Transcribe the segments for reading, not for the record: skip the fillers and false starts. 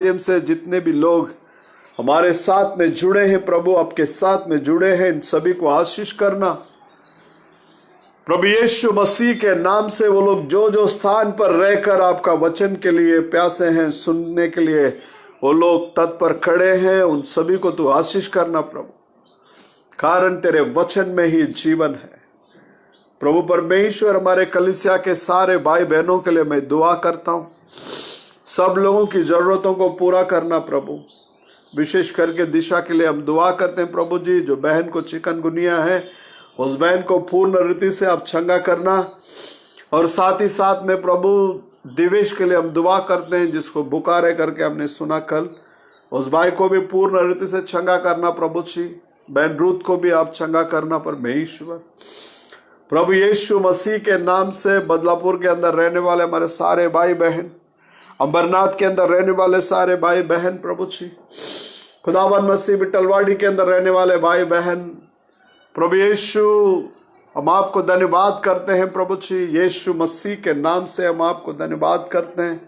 माध्यम से जितने भी लोग हमारे साथ में जुड़े हैं प्रभु, आपके साथ में जुड़े हैं, इन सभी को आशीष करना प्रभु यीशु मसीह के नाम से। वो लोग जो जो स्थान पर रहकर आपका वचन के लिए प्यासे हैं, सुनने के लिए वो लोग तत्पर खड़े हैं, उन सभी को तू आशीष करना प्रभु, कारण तेरे वचन में ही जीवन है प्रभु परमेश्वर। हमारे कलीसिया के सारे भाई बहनों के लिए मैं दुआ करता हूं, सब लोगों की जरूरतों को पूरा करना प्रभु। विशेष करके दिशा के लिए हम दुआ करते हैं प्रभु जी, जो बहन को चिकनगुनिया है उस बहन को पूर्ण रीति से आप चंगा करना। और साथ ही साथ में प्रभु दिवेश के लिए हम दुआ करते हैं, जिसको बुखार करके हमने सुना कल, उस भाई को भी पूर्ण रीति से चंगा करना प्रभु जी। बहन रूथ को भी आप चंगा करना परमेश्वर प्रभु यीशु मसीह के नाम से। बदलापुर के अंदर रहने वाले हमारे सारे भाई बहन, अंबरनाथ के अंदर रहने वाले सारे भाई बहन प्रभु जी, खुदावन मसीह बिटलवाड़ी के अंदर रहने वाले भाई बहन प्रभु यीशु, हम आपको धन्यवाद करते हैं प्रभु जी। यीशु मसीह के नाम से हम आपको धन्यवाद करते हैं।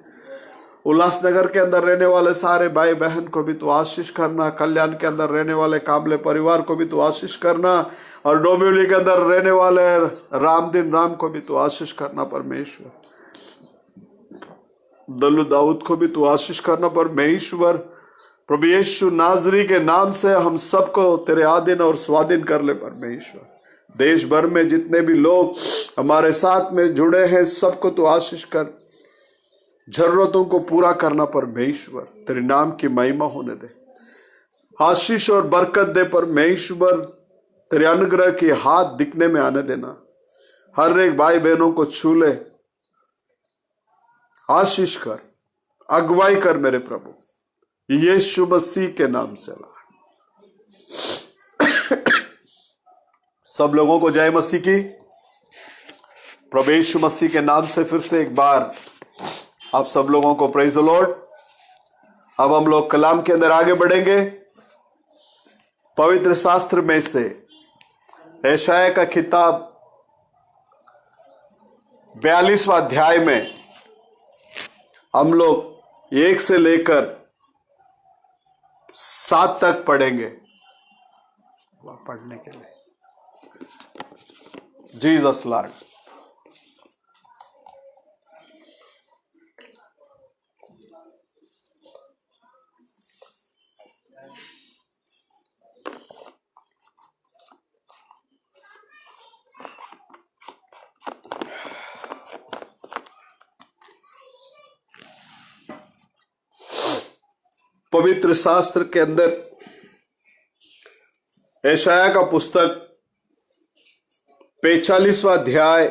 उल्लासनगर के अंदर रहने वाले सारे भाई बहन को भी तो आशीष करना, कल्याण के अंदर रहने वाले काबले परिवार को भी तो आशीष करना, और डोंबिवली के अंदर रहने वाले रामदीन राम को भी तो आशीष करना परमेश्वर। दल्लू दाऊद को भी तो आशीष करना परमेश्वर। प्रभु यीशु नाजरी के नाम से हम सबको तेरे आधीन और स्वाधीन कर ले परमेश्वर। देश भर में जितने भी लोग हमारे साथ में जुड़े हैं, सबको तो आशीष कर, जरूरतों को पूरा करना परमेश्वर। तेरे नाम की महिमा होने दे, आशीष और बरकत दे परमेश्वर। तेरे अनुग्रह की हाथ दिखने में आने देना, हर एक भाई बहनों को छू ले, आशीष कर, अगुवाई कर मेरे प्रभु, यीशु मसीह के नाम से। सब लोगों को जय मसीह की। प्रभु यीशु मसीह के नाम से फिर से एक बार आप सब लोगों को प्रेज द लॉर्ड। अब हम लोग कलाम के अंदर आगे बढ़ेंगे। पवित्र शास्त्र में से यशायाह का किताब 42वां अध्याय में हम लोग 1 से लेकर 7 तक पढ़ेंगे। पढ़ने के लिए जीसस लॉर्ड। पवित्र शास्त्र के अंदर यशायाह का पुस्तक 45वां अध्याय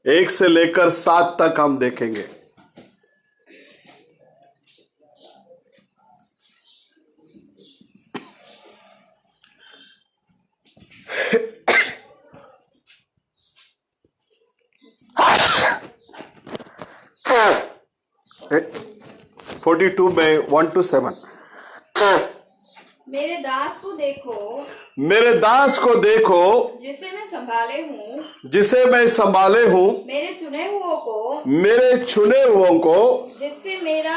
1 से लेकर 7 तक हम देखेंगे। फोर्टी 42 में 1 to 7। मेरे दास को देखो, मेरे दास को देखो, जिसे मैं संभाले हूँ, जिसे मैं संभाले हूँ, मेरे चुने हुओं को, मेरे चुने हुओं को, जिससे मेरा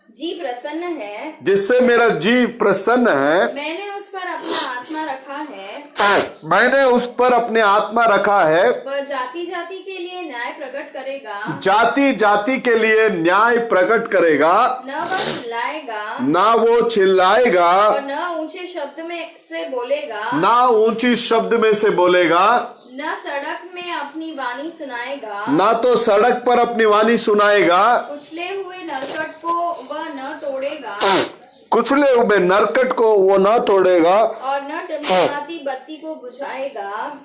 जी प्रसन्न है, जिससे मेरा जी प्रसन्न है। मैंने उस पर अपना आत्मा रखा है, मैंने उस पर अपने आत्मा रखा है। वह जाति जाति के लिए न्याय प्रकट करेगा, जाति जाति के लिए न्याय प्रकट करेगा। न वह चिल्लाएगा, ना वो चिल्लाएगा, और न ऊंचे शब्द में से बोलेगा, ना ऊंची शब्द में से बोलेगा, न सड़क में अपनी वाणी सुनाएगा, ना तो सड़क पर अपनी वाणी सुनाएगा। कुचले हुए नरकट को वह न तोड़ेगा, कुचले हुए नरकट को वो न तोड़ेगा, और न टमटमाती बत्ती को बुझाएगा,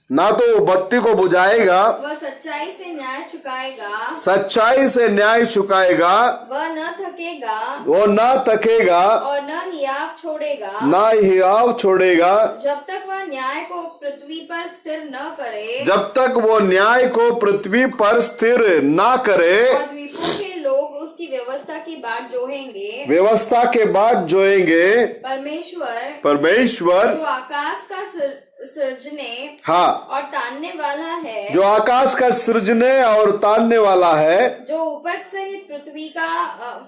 ना तो वो बत्ती को बुझाएगा। वह सच्चाई से न्याय चुकाएगा, सच्चाई से न्याय चुकाएगा। वह न थकेगा, वो न थकेगा, और न हियाव छोड़ेगा, ना हियाव छोड़ेगा, जब तक वह न्याय को पृथ्वी पर स्थिर न करे, जब तक वो न्याय को पृथ्वी पर स्थिर ना करे। और द्वीपों के लोग उसकी व्यवस्था की बाट जोहेंगे, व्यवस्था के बाद जोएंगे। परमेश्वर परमेश्वर जो आकाश का सृजने हाँ, और तानने वाला है, जो आकाश का सृजने और तानने वाला है, जो उपज सहित पृथ्वी का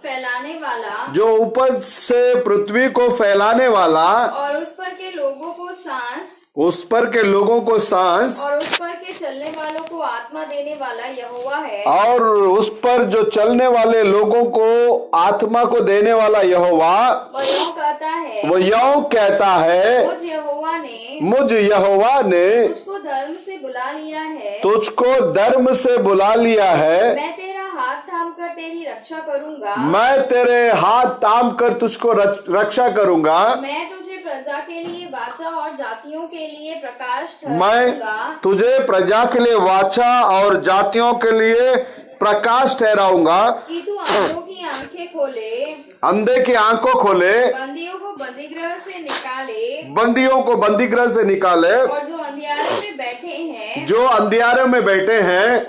फैलाने वाला, जो उपज से पृथ्वी को फैलाने वाला, और उस पर के लोगों को सांस, उस पर के लोगों को सांस, और उस पर के चलने वालों को आत्मा देने वाला यहोवा है। और उस पर जो चलने वाले लोगों को आत्मा को देने वाला यहोवा, वो यूं कहता है, वो यूं कहता है, मुझ यहोवा ने तुझको धर्म से बुला लिया है, तुझको धर्म से बुला लिया है, मैं तेरा हाथ थाम कर तेरी रक्षा करूंगा, मैं तेरे हाथ थाम कर तुझको रक्षा करूंगा, मैं तुझे प्रजा के लिए वाचा और जातियों के लिए प्रकाश ठहराऊंगा, मैं तुझे प्रजा के लिए वाचा और जातियों के लिए प्रकाश ठहराऊंगा, कि तू अंधों की आंखें खोले, अंधे की आंखों खोले, बंदियों को बंदीगृह से निकाले, बंदियों को बंदीगृह से निकाले, और जो अंधियारे में बैठे हैं, जो अंधियारे में बैठे हैं,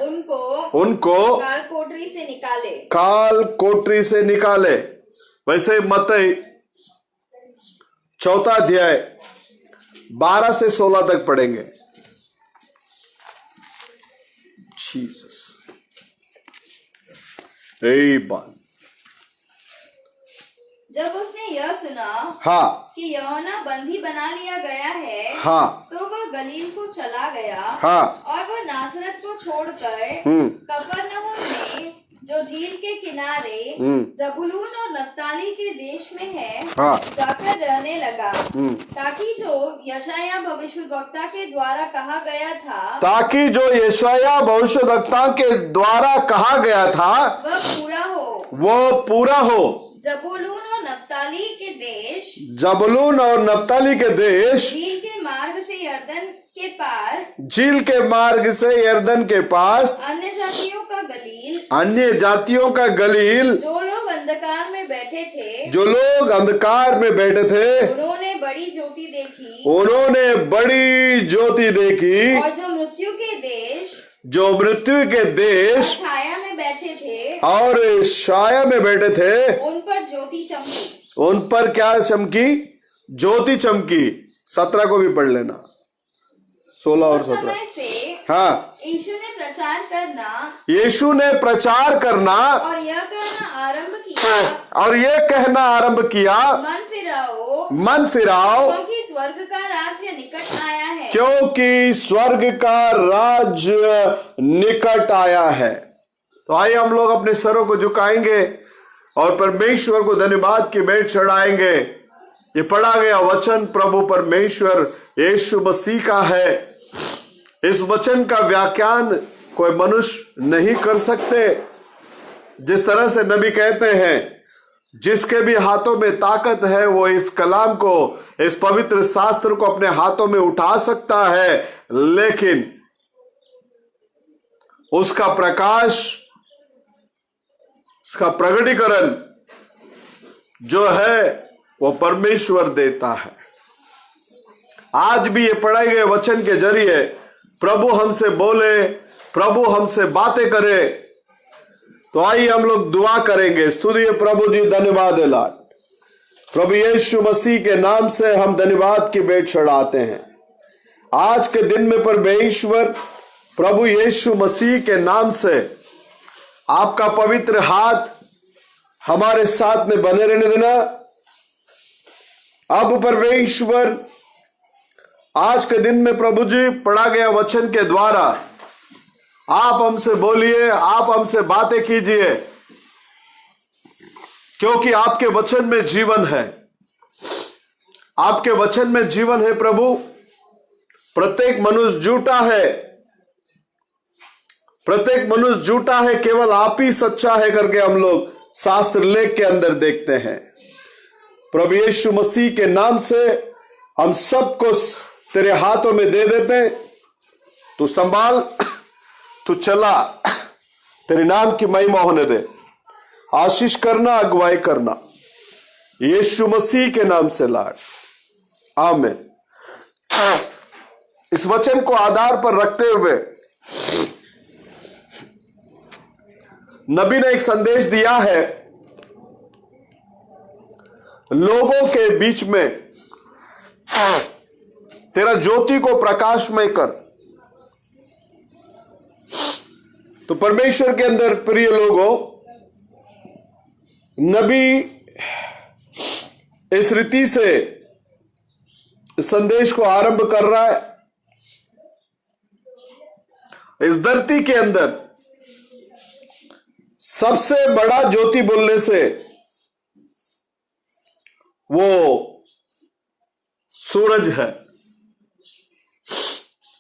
उनको काल कोठरी से निकाले। काल कोठरी से निकाले। वैसे मत्ती 4 अध्याय 12 से 16 तक पढ़ेंगे। जीसस बात। जब उसने यह सुना हाँ, कि यूहन्ना बंदी बना लिया गया है, हाँ, तो वह गलील को चला गया, हाँ, और वह नासरत को छोड़कर कफरनहूम में, जो झील के किनारे जबूलून और नप्ताली के देश में है, हाँ, जाकर रहने लगा, ताकि जो यशायाह भविष्यद्वक्ता के द्वारा कहा गया था, ताकि जो यशायाह भविष्यद्वक्ता के द्वारा कहा गया था वह पूरा हो। वो पूरा हो। जबूलून और नप्ताली के देश, जबूलून और नप्ताली के देश, झील के मार्ग से यरदन के पार, झील के मार्ग से यरदन के पास, अन्य जातियों का गलील, अन्य जातियों का गलील, जो लोग अंधकार में बैठे थे, जो लोग अंधकार में बैठे थे, उन्होंने बड़ी ज्योति देखी, उन्होंने बड़ी ज्योति देखी, और जो मृत्यु के देश, जो मृत्यु के देश छाया में बैठे थे, और छाया में बैठे थे, उन पर ज्योति चमकी। उन पर क्या चमकी? ज्योति चमकी। 17 को भी पढ़ लेना, 16 और 17। समय से हाँ, यीशु ने प्रचार करना, यीशु ने प्रचार करना और यह कहना आरंभ किया, और ये कहना आरंभ किया, मन फिराओ, क्योंकि स्वर्ग का राज्य निकट आया है। क्योंकि स्वर्ग का राज्य निकट आया है। तो आइए हम लोग अपने सरों को झुकाएंगे और परमेश्वर को धन्यवाद की भेंट चढ़ाएंगे। ये पढ़ा गया वचन प्रभु परमेश्वर यीशु मसीह का है। इस वचन का व्याख्यान कोई मनुष्य नहीं कर सकते। जिस तरह से नबी कहते हैं, जिसके भी हाथों में ताकत है वो इस कलाम को, इस पवित्र शास्त्र को अपने हाथों में उठा सकता है, लेकिन उसका प्रकाश, उसका प्रगटीकरण जो है वो परमेश्वर देता है। आज भी ये पढ़ाए गए वचन के जरिए प्रभु हमसे बोले, प्रभु हमसे बातें करे। तो आइए हम लोग दुआ करेंगे। स्तुति प्रभु जी, धन्यवाद है लाल। प्रभु यीशु मसीह के नाम से हम धन्यवाद की भेंट चढ़ाते हैं। आज के दिन में परमेश्वर प्रभु यीशु मसीह के नाम से आपका पवित्र हाथ हमारे साथ में बने रहने देना। अब परमेश्वर आज के दिन में प्रभु जी पढ़ा गया वचन के द्वारा आप हमसे बोलिए, आप हमसे बातें कीजिए, क्योंकि आपके वचन में जीवन है। आपके वचन में जीवन है प्रभु। प्रत्येक मनुष्य झूठा है, प्रत्येक मनुष्य झूठा है, केवल आप ही सच्चा है करके हम लोग शास्त्र लेख के अंदर देखते हैं। प्रभु यीशु मसीह के नाम से हम सबको तेरे हाथों में दे देते हैं। तू संभाल, तू चला, तेरे नाम की महिमा होने दे। आशीष करना, अगुवाई करना, यीशु मसीह के नाम से लाड, आमीन। इस वचन को आधार पर रखते हुए नबी ने एक संदेश दिया है लोगों के बीच में तेरा ज्योति को प्रकाशमय कर। तो परमेश्वर के अंदर प्रिय लोगों, नबी इस रीति से संदेश को आरंभ कर रहा है। इस धरती के अंदर सबसे बड़ा ज्योति बोलने से वो सूरज है।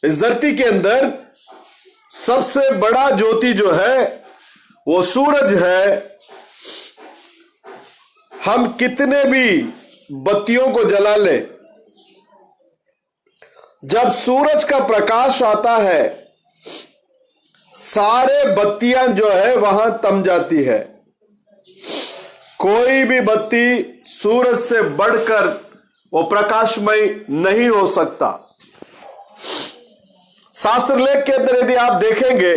इस धरती के अंदर सबसे बड़ा ज्योति जो है वो सूरज है। हम कितने भी बत्तियों को जला ले, जब सूरज का प्रकाश आता है सारे बत्तियां जो है वहां थम जाती है। कोई भी बत्ती सूरज से बढ़कर वो प्रकाशमय नहीं हो सकता। शास्त्र लेख के अंदर यदि आप देखेंगे,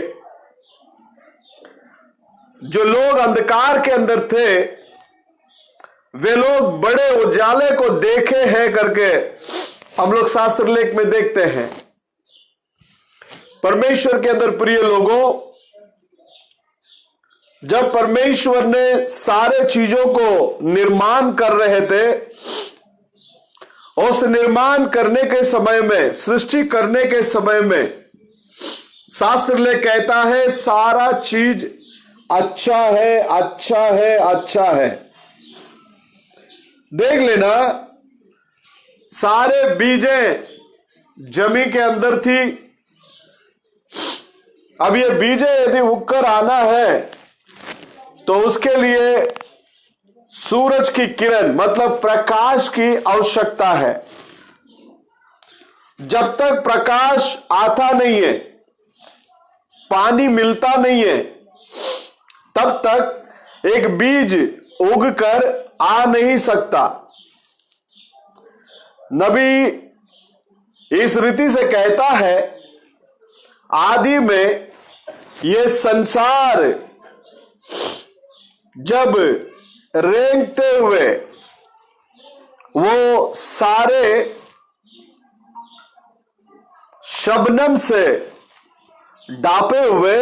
जो लोग अंधकार के अंदर थे वे लोग बड़े उजाले को देखे हैं करके हम लोग शास्त्र लेख में देखते हैं। परमेश्वर के अंदर प्रिय लोगों, जब परमेश्वर ने सारे चीजों को निर्माण कर रहे थे, उस निर्माण करने के समय में, सृष्टि करने के समय में, शास्त्र लेख कहता है सारा चीज अच्छा है, अच्छा है, अच्छा है। देख लेना, सारे बीजें जमीन के अंदर थी। अब ये बीजें यदि उगकर आना है तो उसके लिए सूरज की किरण मतलब प्रकाश की आवश्यकता है। जब तक प्रकाश आता नहीं है, पानी मिलता नहीं है, तब तक एक बीज उगकर आ नहीं सकता। नबी इस रीति से कहता है, आदि में ये संसार जब रेंगते हुए वो सारे शबनम से डापे हुए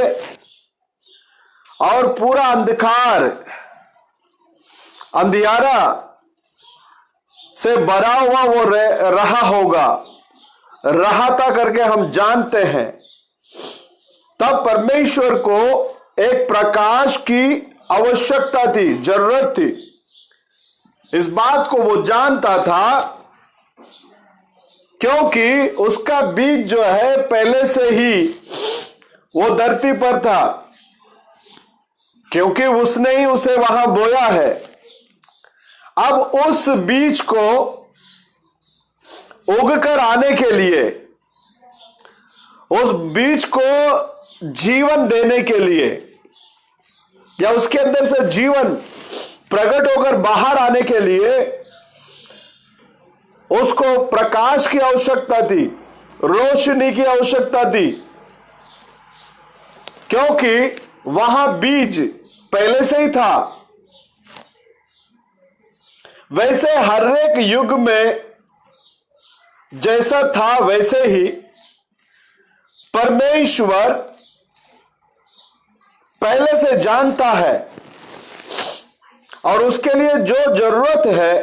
और पूरा अंधकार अंधियारा से भरा हुआ वो रहा होगा, रहा था करके हम जानते हैं। तब परमेश्वर को एक प्रकाश की आवश्यकता थी, जरूरत थी। इस बात को वो जानता था क्योंकि उसका बीज जो है पहले से ही वो धरती पर था, क्योंकि उसने ही उसे वहां बोया है। अब उस बीज को उगकर आने के लिए, उस बीज को जीवन देने के लिए, या उसके अंदर से जीवन प्रकट होकर बाहर आने के लिए उसको प्रकाश की आवश्यकता थी, रोशनी की आवश्यकता थी, क्योंकि वहां बीज पहले से ही था। वैसे हर एक युग में जैसा था वैसे ही परमेश्वर पहले से जानता है और उसके लिए जो जरूरत है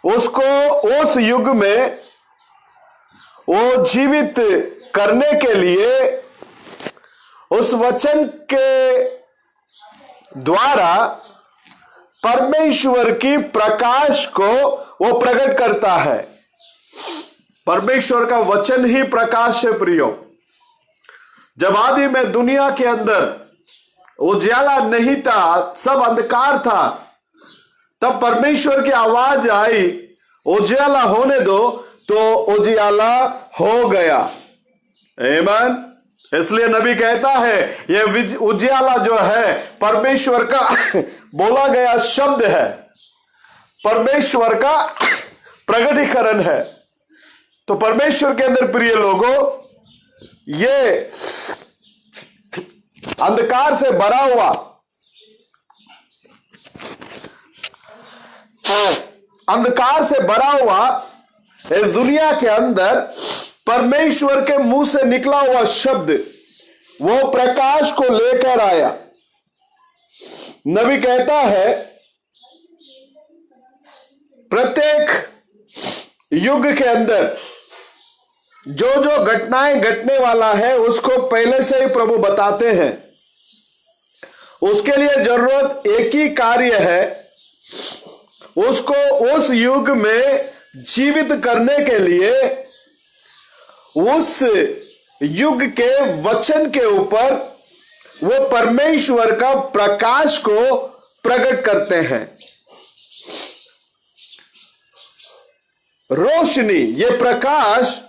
उसको उस युग में वो जीवित करने के लिए उस वचन के द्वारा परमेश्वर की प्रकाश को वो प्रकट करता है। परमेश्वर का वचन ही प्रकाश है प्रियो। जब आदि में दुनिया के अंदर उजियाला नहीं था, सब अंधकार था, तब परमेश्वर की आवाज आई, उजियाला होने दो, तो उजियाला हो गया। आमीन। इसलिए नबी कहता है यह उजियाला जो है परमेश्वर का बोला गया शब्द है, परमेश्वर का प्रकटीकरण है। तो परमेश्वर के अंदर प्रिय लोगों, ये अंधकार से भरा हुआ, अंधकार से भरा हुआ इस दुनिया के अंदर परमेश्वर के मुंह से निकला हुआ शब्द वो प्रकाश को लेकर आया। नबी कहता है प्रत्येक युग के अंदर जो जो घटनाएं घटने वाला है उसको पहले से ही प्रभु बताते हैं। उसके लिए जरूरत एक ही कार्य है, उसको उस युग में जीवित करने के लिए उस युग के वचन के ऊपर वो परमेश्वर का प्रकाश को प्रकट करते हैं। रोशनी, ये प्रकाश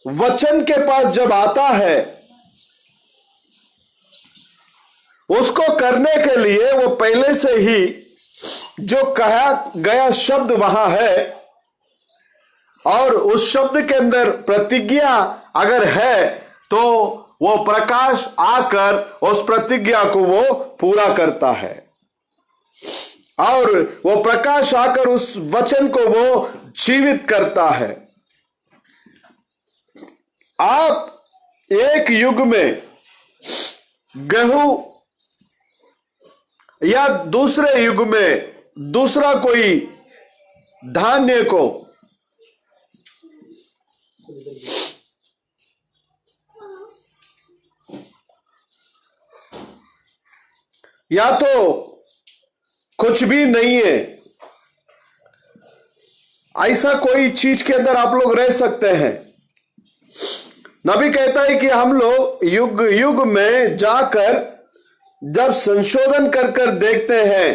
वचन के पास जब आता है, उसको करने के लिए वो पहले से ही जो कहा गया शब्द वहां है और उस शब्द के अंदर प्रतिज्ञा अगर है तो वो प्रकाश आकर उस प्रतिज्ञा को वो पूरा करता है और वो प्रकाश आकर उस वचन को वो जीवित करता है। आप एक युग में गेहूं या दूसरे युग में दूसरा कोई धान्य को या तो कुछ भी नहीं है, ऐसा कोई चीज के अंदर आप लोग रह सकते हैं। नबी कहता है कि हम लोग युग युग में जाकर जब संशोधन कर कर देखते हैं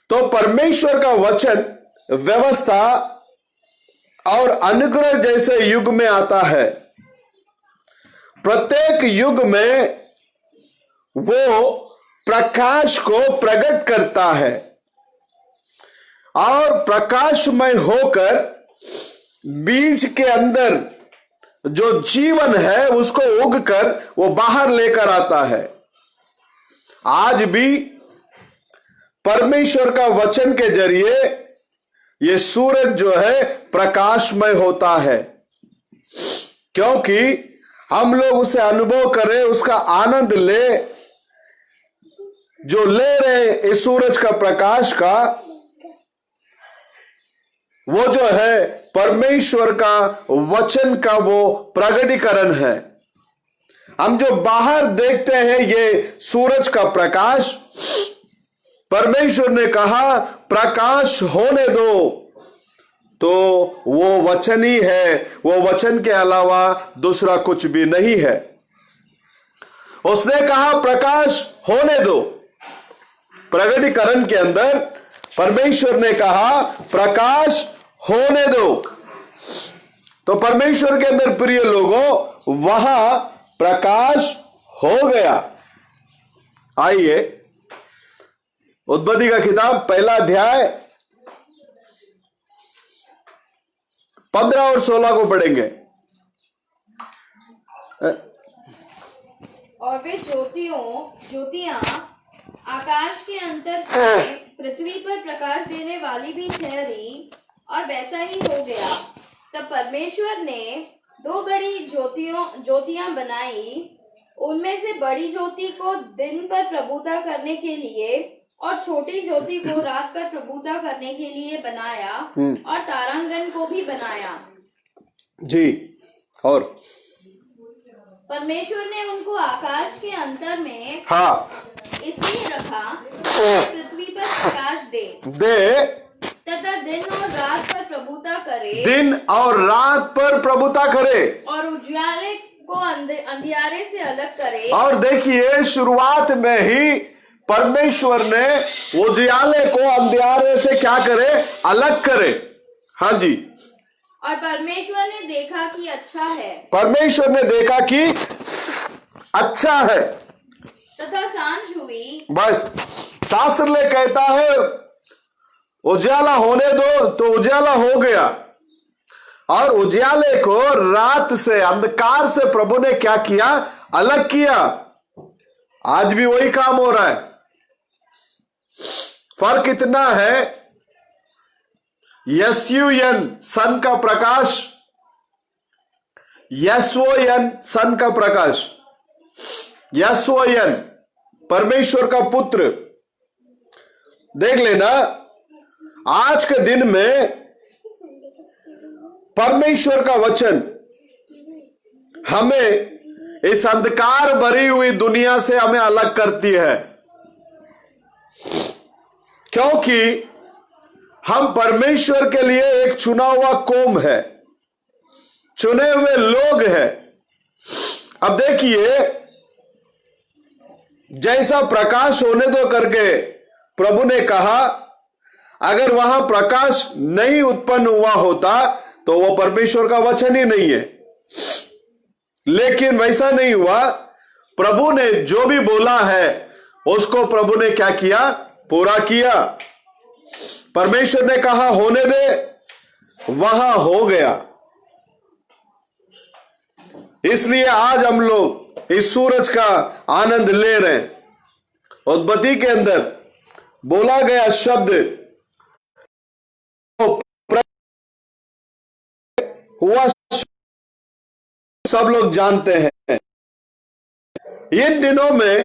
तो परमेश्वर का वचन व्यवस्था और अनुग्रह जैसे युग में आता है। प्रत्येक युग में वो प्रकाश को प्रकट करता है और प्रकाशमय होकर बीज के अंदर जो जीवन है उसको उगकर वो बाहर लेकर आता है। आज भी परमेश्वर का वचन के जरिए ये सूरज जो है प्रकाशमय होता है, क्योंकि हम लोग उसे अनुभव करें, उसका आनंद ले, जो ले रहे इस सूरज का प्रकाश का, वो जो है परमेश्वर का वचन का वो प्रगटीकरण है। हम जो बाहर देखते हैं ये सूरज का प्रकाश, परमेश्वर ने कहा प्रकाश होने दो, तो वो वचन ही है, वो वचन के अलावा दूसरा कुछ भी नहीं है। उसने कहा प्रकाश होने दो, प्रगटीकरण के अंदर परमेश्वर ने कहा प्रकाश होने दो। तो परमेश्वर के अंदर प्रिय लोगों वहां प्रकाश हो गया। आइए उत्पत्ति का किताब पहला अध्याय 15 और 16 को पढ़ेंगे। और वे ज्योतियां आकाश के अंतर से पृथ्वी पर प्रकाश देने वाली भी ठहरी, और वैसा ही हो गया। तब परमेश्वर ने 2 बड़ी ज्योतियां बनाई, उनमें से बड़ी ज्योति को दिन पर प्रभुता करने के लिए और छोटी ज्योति को रात पर प्रभुता करने के लिए बनाया, और तारांगण को भी बनाया जी। और परमेश्वर ने उनको आकाश के अंतर में इसलिए रखा पृथ्वी पर प्रकाश दे तथा दिन और रात पर प्रभुता करे, दिन और रात पर प्रभुता करे, और उजियाले को अंधियारे से अलग करे। और देखिए शुरुआत में ही परमेश्वर ने उजियाले को अंधियारे से क्या करे, अलग करे। हाँ जी। और परमेश्वर ने देखा कि अच्छा है, परमेश्वर ने देखा कि अच्छा है, तथा सांझ हुई। बस शास्त्र ले कहता है उजाला होने दो, तो उजाला हो गया। और उजाले को रात से, अंधकार से प्रभु ने क्या किया, अलग किया। आज भी वही काम हो रहा है। फर्क इतना है यस्युयन सन का प्रकाश, यस्वोयन सन का प्रकाश, यस्वोयन परमेश्वर का पुत्र। देख लेना, आज के दिन में परमेश्वर का वचन हमें इस अंधकार भरी हुई दुनिया से हमें अलग करती है, क्योंकि हम परमेश्वर के लिए एक चुना हुआ कौम है, चुने हुए लोग हैं। अब देखिए, जैसा प्रकाश होने दो करके प्रभु ने कहा, अगर वहां प्रकाश नहीं उत्पन्न हुआ होता तो वो परमेश्वर का वचन ही नहीं है। लेकिन वैसा नहीं हुआ, प्रभु ने जो भी बोला है उसको प्रभु ने क्या किया, पूरा किया। परमेश्वर ने कहा होने दे, वहां हो गया। इसलिए आज हम लोग इस सूरज का आनंद ले रहे हैं। उत्पत्ति के अंदर बोला गया शब्द हुआ, सब लोग जानते हैं। इन दिनों में